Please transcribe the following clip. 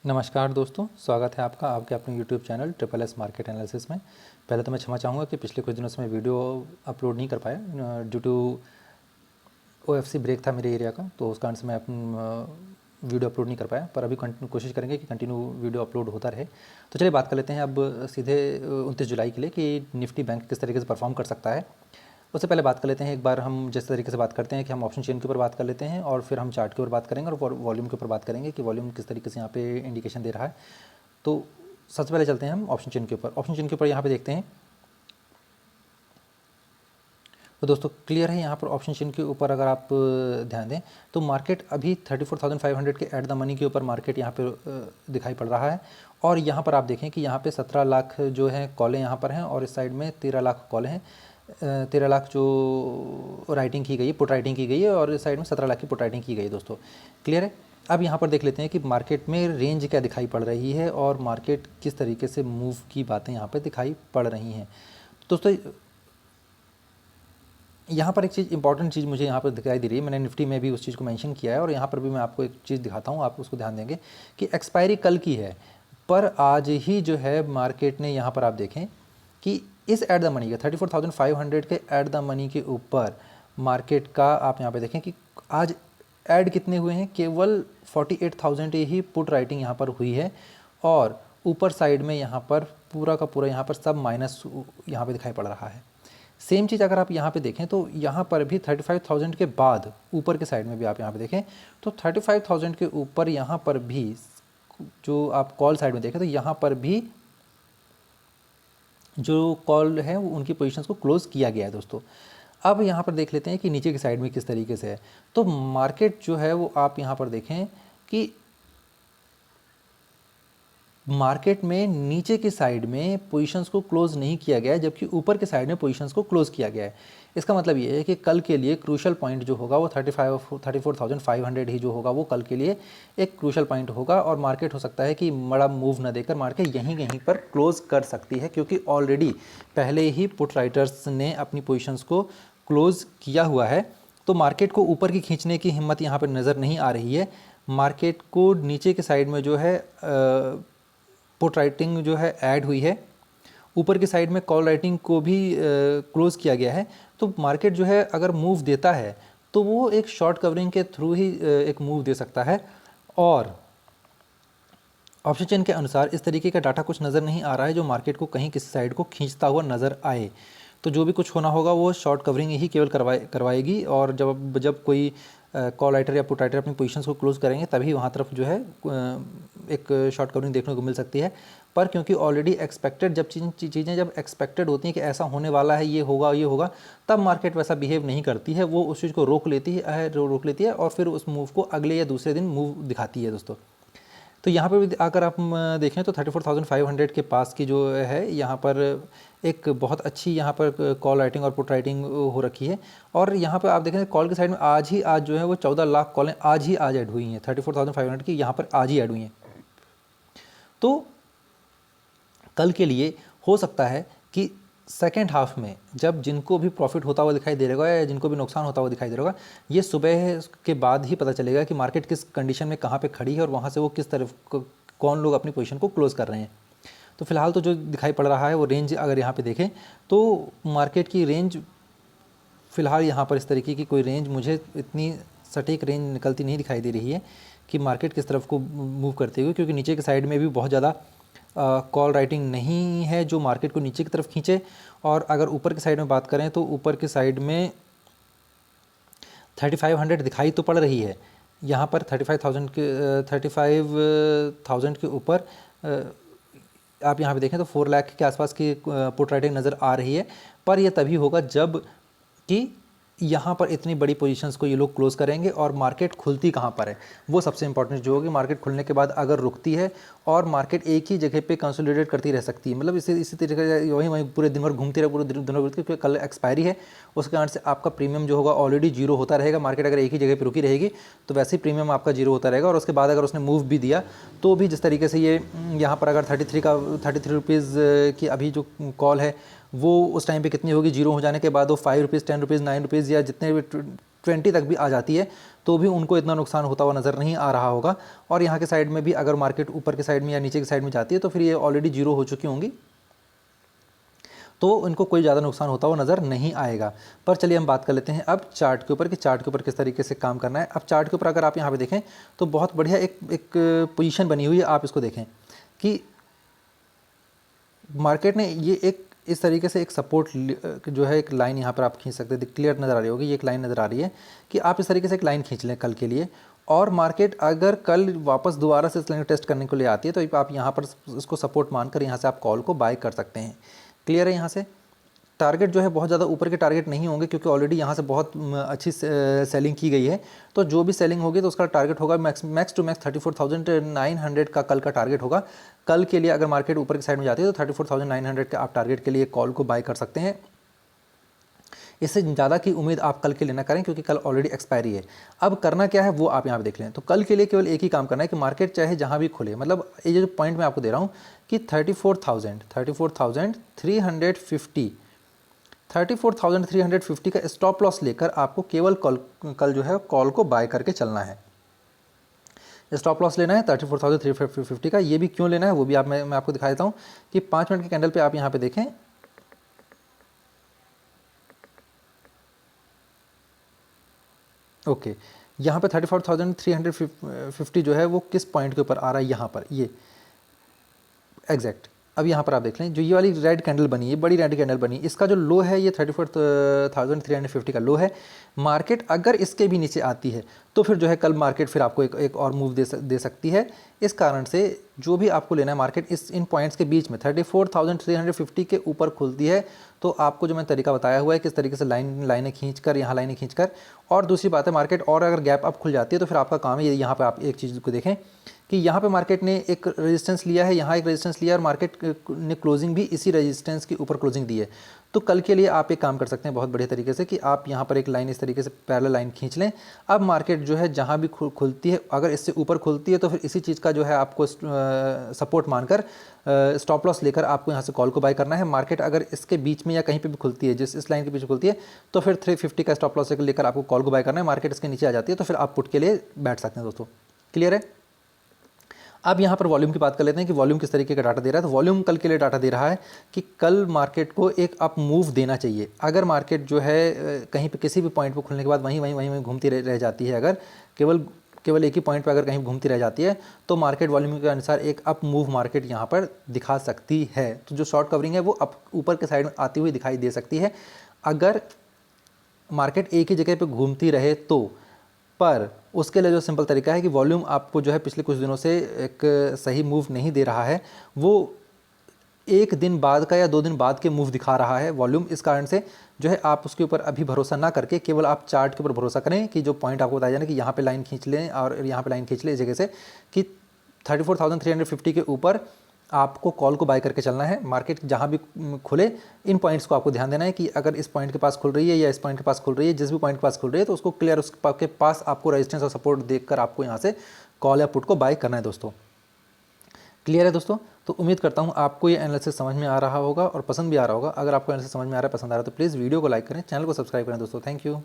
नमस्कार दोस्तों, स्वागत है आपका आपके अपने YouTube channel triple S market analysis में। पहले तो मैं क्षमा चाहूँगा कि पिछले कुछ दिनों से मैं वीडियो अपलोड नहीं कर पाया ड्यू टू ओएफसी ब्रेक था मेरे एरिया का, तो उस कारण से मैं वीडियो अपलोड नहीं कर पाया। पर अभी कोशिश करेंगे कि कंटिन्यू वीडियो अपलोड होता रहे। तो चलिए बात कर लेते हैं अब सीधे 29 जुलाई के लिए कि निफ्टी बैंक किस तरीके से परफॉर्म कर सकता है। उससे पहले बात कर लेते हैं, एक बार हम जिस तरीके से बात करते हैं कि हम ऑप्शन चेन के ऊपर बात कर लेते हैं और फिर हम चार्ट के ऊपर बात करेंगे और वॉल्यूम के ऊपर बात करेंगे कि वॉल्यूम किस तरीके से यहाँ पे इंडिकेशन दे रहा है। तो सबसे पहले चलते हैं हम ऑप्शन चेन के ऊपर। ऑप्शन चेन के ऊपर यहाँ पे देखते हैं तो दोस्तों क्लियर है, यहाँ पर ऑप्शन चेन के ऊपर अगर आप ध्यान दें तो मार्केट अभी 34,500 के एट द मनी के ऊपर मार्केट यहाँ पे दिखाई पड़ रहा है। और यहाँ पर आप देखें कि यहाँ पे 17 लाख जो है कॉलें यहाँ पर हैं और इस साइड में 13 लाख कॉलें हैं। 13 लाख जो राइटिंग की गई है, पुट राइटिंग की गई है और इस साइड में 17 लाख की पुट राइटिंग की गई है दोस्तों। क्लियर है। अब यहाँ पर देख लेते हैं कि मार्केट में रेंज क्या दिखाई पड़ रही है और मार्केट किस तरीके से मूव की बातें यहाँ पर दिखाई पड़ रही हैं। दोस्तों यहाँ पर एक चीज़ इंपॉर्टेंट चीज़ मुझे यहाँ पर दिखाई दे रही है, मैंने निफ्टी में भी उस चीज़ को मेंशन किया है और यहाँ पर भी मैं आपको एक चीज़ दिखाता हूँ, आप उसको ध्यान देंगे कि एक्सपायरी कल की है पर आज ही जो है मार्केट ने यहाँ पर आप देखें कि इस एट द मनी के 34,500 के एट द मनी के ऊपर मार्केट का आप यहाँ पे देखें कि आज ऐड कितने हुए हैं, केवल 48,000 ही पुट राइटिंग यहाँ पर हुई है और ऊपर साइड में यहाँ पर पूरा का पूरा यहाँ पर सब माइनस यहाँ पे दिखाई पड़ रहा है। सेम चीज़ अगर आप यहाँ पे देखें तो यहाँ पर भी 35,000 के बाद ऊपर के साइड में भी आप यहाँ पे देखें तो 35,000 के ऊपर यहाँ पर भी जो आप कॉल साइड में देखें तो यहाँ पर भी जो कॉल है वो उनकी पोजीशंस को क्लोज किया गया है दोस्तों। अब यहाँ पर देख लेते हैं कि नीचे की साइड में किस तरीके से है। तो मार्केट जो है वो आप यहाँ पर देखें कि मार्केट में नीचे की साइड में पोजीशंस को क्लोज नहीं किया गया है जबकि ऊपर के साइड में पोजीशंस को क्लोज किया गया है। इसका मतलब ये है कि कल के लिए क्रूशल पॉइंट जो होगा वो 34,500 ही जो होगा वो कल के लिए एक क्रूशल पॉइंट होगा और मार्केट हो सकता है कि बड़ा मूव न देकर मार्केट यहीं पर क्लोज कर सकती है क्योंकि ऑलरेडी पहले ही पुट राइटर्स ने अपनी पोजीशंस को क्लोज किया हुआ है। तो मार्केट को ऊपर की खींचने की हिम्मत यहाँ पर नज़र नहीं आ रही है। मार्केट को नीचे के साइड में जो है पुट राइटिंग जो है ऐड हुई है, ऊपर की साइड में कॉल राइटिंग को भी क्लोज किया गया है। तो मार्केट जो है अगर मूव देता है तो वो एक शॉर्ट कवरिंग के थ्रू ही एक मूव दे सकता है और ऑप्शन चेन के अनुसार इस तरीके का डाटा कुछ नज़र नहीं आ रहा है जो मार्केट को कहीं किसी साइड को खींचता हुआ नज़र आए। तो जो भी कुछ होना होगा वो शॉर्ट कवरिंग ही केवल करवाएगी और जब कोई कॉल राइटर या पुट राइटर अपनी पोजीशंस को क्लोज करेंगे तभी वहाँ तरफ जो है एक शॉर्ट कवरिंग देखने को मिल सकती है। पर क्योंकि ऑलरेडी एक्सपेक्टेड जब चीज़ें जब एक्सपेक्टेड होती हैं कि ऐसा होने वाला है, ये होगा, तब मार्केट वैसा बिहेव नहीं करती है, वो उस चीज़ को रोक लेती है और फिर उस मूव को अगले या दूसरे दिन मूव दिखाती है दोस्तों। तो यहाँ पर भी अगर आप देखें तो 34,500 के पास की जो है यहाँ पर एक बहुत अच्छी यहाँ पर कॉल राइटिंग और पुट राइटिंग हो रखी है और यहाँ पर आप देखें कॉल के साइड में आज जो है वो 14 लाख कॉलें आज ऐड हुई हैं। 34,500 की यहाँ पर आज ही ऐड हुई हैं। तो कल के लिए हो सकता है कि सेकेंड हाफ में जब जिनको भी प्रॉफिट होता हुआ दिखाई दे रहेगा या जिनको भी नुकसान होता हुआ दिखाई दे रहेगा, ये सुबह के बाद ही पता चलेगा कि मार्केट किस कंडीशन में कहाँ पे खड़ी है और वहाँ से वो किस तरफ कौन लोग अपनी पोजीशन को क्लोज कर रहे हैं। तो फिलहाल तो जो दिखाई पड़ रहा है वो रेंज अगर यहाँ पे देखें तो मार्केट की रेंज फ़िलहाल यहाँ पर इस तरीके की कोई रेंज मुझे इतनी सटीक रेंज निकलती नहीं दिखाई दे रही है कि मार्केट किस तरफ को मूव करते हुए, क्योंकि नीचे के साइड में भी बहुत ज़्यादा कॉल राइटिंग नहीं है जो मार्केट को नीचे की तरफ खींचे। और अगर ऊपर की साइड में बात करें तो ऊपर की साइड में 3500 दिखाई तो पड़ रही है, यहाँ पर 35,000 के ऊपर आप यहाँ पे देखें तो 4 लाख के आसपास की पुट राइटिंग नज़र आ रही है। पर यह तभी होगा जब कि यहाँ पर इतनी बड़ी पोजीशंस को ये लोग क्लोज करेंगे और मार्केट खुलती कहाँ पर है वो सबसे इंपॉर्टेंट जो होगी। मार्केट खुलने के बाद अगर रुकती है और मार्केट एक ही जगह पे कंसोलिडेट करती रह सकती है, मतलब इसी तरीके से वहीं पूरे दिन भर घूमती रहे, पूरे दिन भर, क्योंकि कल एक्सपायरी है उसके कारण से आपका प्रीमियम जो होगा ऑलरेडी जीरो होता रहेगा। मार्केट अगर एक ही जगह पर रुकी रहेगी तो वैसे ही प्रीमियम आपका जीरो होता रहेगा और उसके बाद अगर उसने मूव भी दिया तो भी जिस तरीके से ये यहाँ पर अगर 33 रुपीज़ की अभी जो कॉल है वो उस टाइम पे कितनी होगी, जीरो हो जाने के बाद वो 5 रुपीज़ 10 रुपीज़ 9 रुपीज़ या जितने भी 20 तक भी आ जाती है तो भी उनको इतना नुकसान होता हुआ नज़र नहीं आ रहा होगा। और यहाँ के साइड में भी अगर मार्केट ऊपर के साइड में या नीचे की साइड में जाती है तो फिर ये ऑलरेडी जीरो हो चुकी होंगी, तो इनको कोई ज़्यादा नुकसान होता हुआ नज़र नहीं आएगा। पर चलिए हम बात कर लेते हैं अब चार्ट के ऊपर कि चार्ट के ऊपर किस तरीके से काम करना है। अब चार्ट के ऊपर अगर आप यहाँ पे देखें तो बहुत बढ़िया एक पोजीशन बनी हुई है। आप इसको देखें कि मार्केट ने ये एक इस तरीके से एक सपोर्ट जो है एक लाइन यहाँ पर आप खींच सकते हैं, क्लियर नज़र आ रही होगी, ये एक लाइन नज़र आ रही है कि आप इस तरीके से एक लाइन खींच लें कल के लिए। और मार्केट अगर कल वापस दोबारा से इस लाइन को टेस्ट करने के लिए आती है तो आप यहाँ पर इसको सपोर्ट मानकर यहाँ से आप कॉल को बाय कर सकते हैं। क्लियर है। यहाँ से टारगेट जो है बहुत ज़्यादा ऊपर के टारगेट नहीं होंगे क्योंकि ऑलरेडी यहाँ से बहुत अच्छी सेलिंग की गई है, तो जो भी सेलिंग होगी तो उसका टारगेट होगा मैक्स टू मैक्स 34,900 का कल का टारगेट होगा। कल के लिए अगर मार्केट ऊपर की साइड में जाती है तो 34,900 के आप टारगेट के लिए कॉल को बाय कर सकते हैं। इससे ज़्यादा की उम्मीद आप कल के लिए ना करें क्योंकि कल ऑलरेडी एक्सपायरी है। अब करना क्या है वो आप यहाँ पे देख लें। तो कल के लिए केवल एक ही काम करना है कि मार्केट चाहे जहाँ भी खुले, मतलब ये जो पॉइंट मैं आपको दे रहा हूँ कि 34,350 का स्टॉप लॉस लेकर आपको केवल कल जो है कॉल को बाय करके चलना है। स्टॉप लॉस लेना है 34,350 का। ये भी क्यों लेना है वो भी मैं आपको दिखा देता हूँ कि 5 मिनट के कैंडल पे आप यहाँ पे देखें, ओके यहाँ पे 34,350 जो है वो किस पॉइंट के ऊपर आ रहा है, यहाँ पर ये एग्जैक्ट। अब यहाँ पर आप देख लें जो ये वाली रेड कैंडल बनी है, बड़ी रेड कैंडल बनी, इसका जो लो है ये 34,350 का लो है। मार्केट अगर इसके भी नीचे आती है तो फिर जो है कल मार्केट फिर आपको एक और मूव दे सकती है। इस कारण से जो भी आपको लेना है मार्केट इन पॉइंट्स के बीच में 34,350 के ऊपर खुलती है तो आपको जो मैंने तरीका बताया हुआ है किस तरीके से लाइनें खींचकर यहाँ लाइनें खींचकर। और दूसरी बात है मार्केट और अगर गैप अप खुल जाती है तो फिर आपका काम है यहाँ पे आप एक चीज़ को देखें कि यहाँ पे मार्केट ने एक रेजिस्टेंस लिया है, यहाँ एक रेजिस्टेंस लिया और मार्केट ने क्लोजिंग भी इसी रेजिस्टेंस के ऊपर क्लोजिंग दी है। तो कल के लिए आप एक काम कर सकते हैं बहुत बढ़िया तरीके से कि आप यहाँ पर एक लाइन इस तरीके से पैरेलल लाइन खींच लें। अब मार्केट जो है जहाँ भी खुलती है अगर इससे ऊपर खुलती है तो फिर इसी चीज़ का जो है आपको सपोर्ट मानकर स्टॉप लॉस लेकर आपको यहाँ से कॉल को बाय करना है। मार्केट अगर इसके बीच में या कहीं पे भी खुलती है, जिस इस लाइन के पीछे खुलती है, तो फिर 350 का स्टॉप लॉस लेकर आपको कॉल को बाय करना है। मार्केट इसके नीचे आ जाती है तो फिर आप पुट के लिए बैठ सकते हैं दोस्तों। क्लियर है। अब यहाँ पर वॉल्यूम की बात कर लेते हैं कि वॉल्यूम किस तरीके का डाटा दे रहा है। तो वॉल्यूम कल के लिए डाटा दे रहा है कि कल मार्केट को एक अप मूव देना चाहिए। अगर मार्केट जो है कहीं पे किसी भी पॉइंट पर खुलने के बाद वहीं घूमती रह जाती है, अगर केवल एक ही पॉइंट पर अगर कहीं घूमती रह जाती है तो मार्केट वॉल्यूम के अनुसार एक अप मूव मार्केट यहाँ पर दिखा सकती है। तो जो शॉर्ट कवरिंग है वो अप ऊपर के साइड में आती हुई दिखाई दे सकती है अगर मार्केट एक ही जगह पे घूमती रहे तो। पर उसके लिए जो सिंपल तरीका है कि वॉल्यूम आपको जो है पिछले कुछ दिनों से एक सही मूव नहीं दे रहा है, वो एक दिन बाद का या 2 दिन बाद के मूव दिखा रहा है वॉल्यूम। इस कारण से जो है आप उसके ऊपर अभी भरोसा ना करके केवल आप चार्ट के ऊपर भरोसा करें कि जो पॉइंट आपको बताया जाए कि यहाँ पे लाइन खींच लें और यहाँ पे लाइन खींच लें इस जगह से कि 34,350 के ऊपर आपको कॉल को बाय करके चलना है। मार्केट जहाँ भी खुले इन पॉइंट्स को आपको ध्यान देना है कि अगर इस पॉइंट के पास खुल रही है या इस पॉइंट के पास खुल रही है, जिस भी पॉइंट के पास खुल रही है तो उसको क्लियर उसके पास आपको रेजिस्टेंस और सपोर्ट देखकर आपको यहाँ से कॉल या पुट को बाय करना है दोस्तों। क्लियर है दोस्तों। तो उम्मीद करता हूँ आपको ये एनालिसिस समझ में आ रहा होगा और पसंद भी आ रहा होगा। अगर आपको एनालिसिस समझ में आ रहा है, पसंद आ रहा है तो प्लीज़ वीडियो को लाइक करें, चैनल को सब्सक्राइब करें दोस्तों। Thank you.